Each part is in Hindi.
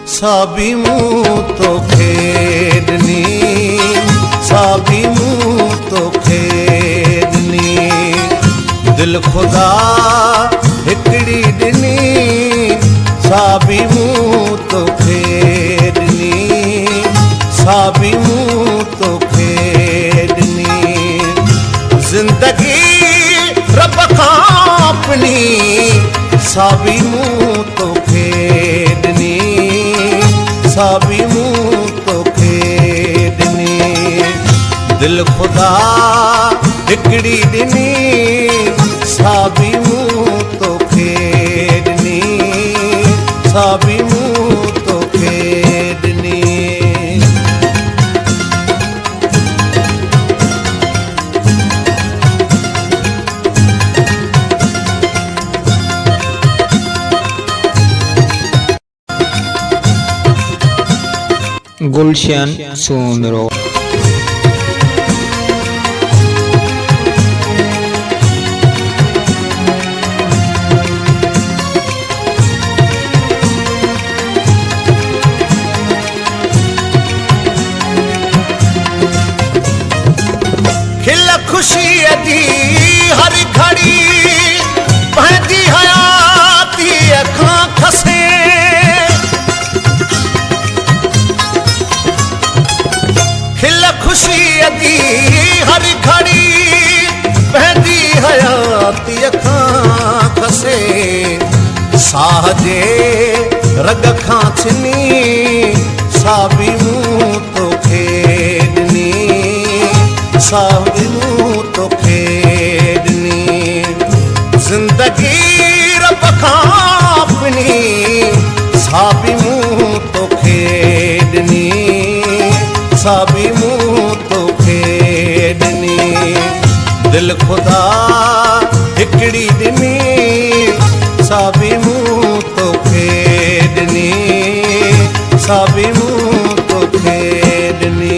साबी मूं तो खेडनी, साबी मूं तो खेडनी। दिल खुदा हिकड़ी दिनी, साबी मूं तो खेडनी, साबी मूं तो खेडनी। जिंदगी रब खां अपनी, साबी मूं तो खेडनी, साबी मूं तो खेडनी। दिल खुदा हिकड़ी दिनी, साबी मूं तो खेडनी, साबी मूं तो खेडनी। गुलशन सोनरो। खिल खुशी दी हर घड़ी, बहती हयाती अखां खसे। खुशी दी हर घड़ी, बहती हयाती अखां खसे। साह जे रग खां छिनी, साबी मूं तो खेडनी, साबी मूं तो खेडनी। जिंदगी रब खां अपनी, साबी मूं तो खेडनी, साबी मूं तो खेडनी। दिल खुदा हिकड़ी दिनी, साबी मूं तो खेडनी, साबी मूं तो खेडनी।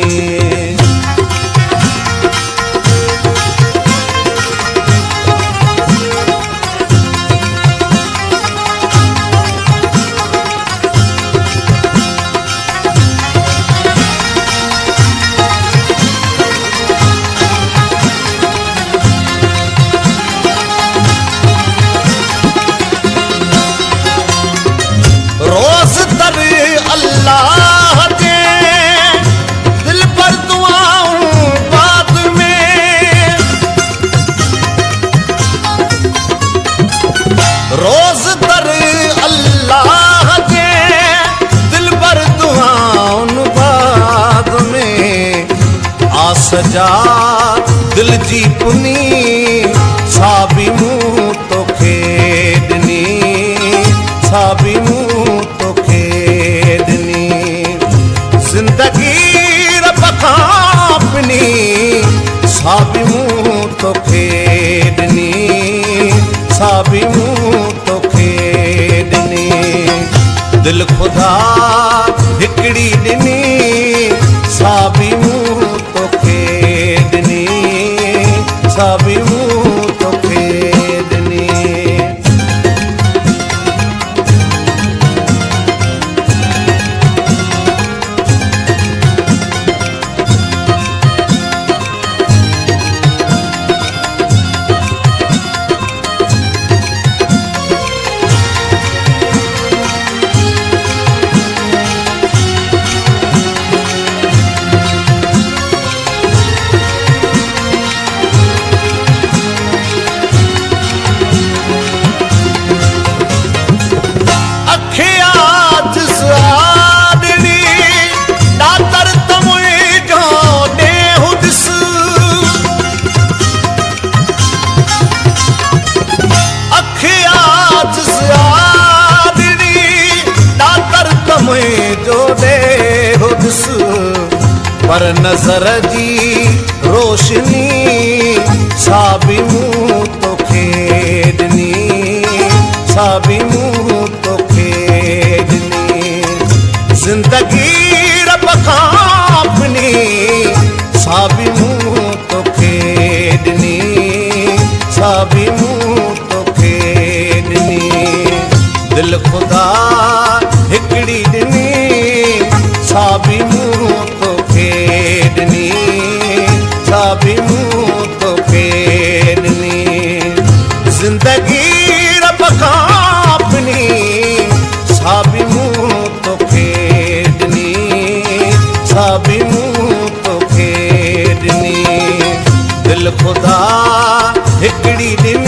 अल्लाह दे दिल पर दुआऊं बाद में, रोज दर अल्लाह दे दिल पर दुआऊं बाद में। आस जा दिल जी पुनी, साबी मूं तो खेडनी, साबी मूं तो खेडनी। जिंदगी रब खां अपनी, साबी मूं तो खेडनी, साबी मूं तो खेडनी। दिल खुदा हिकड़ी दिनी, साबी मूं तो खेडनी, साबी मूं तो खेडनी। पर नजर जी रोशनी, साबी मूं तो खेडनी, साबी मूं तो खेडनी। जिंदगी रब खां अपनी, साबी मूं तो खेडनी, साबी मूं तो खेडनी। दिल खुदा हिकड़ी दिनी, साबी मूं तो खेडनी साबी मूं तो खेडनी जिंदगी रब खां अपनी साबी मूं तो खेडनी साबी मूं तो खेडनी दिल खुदा हिकड़ी दिन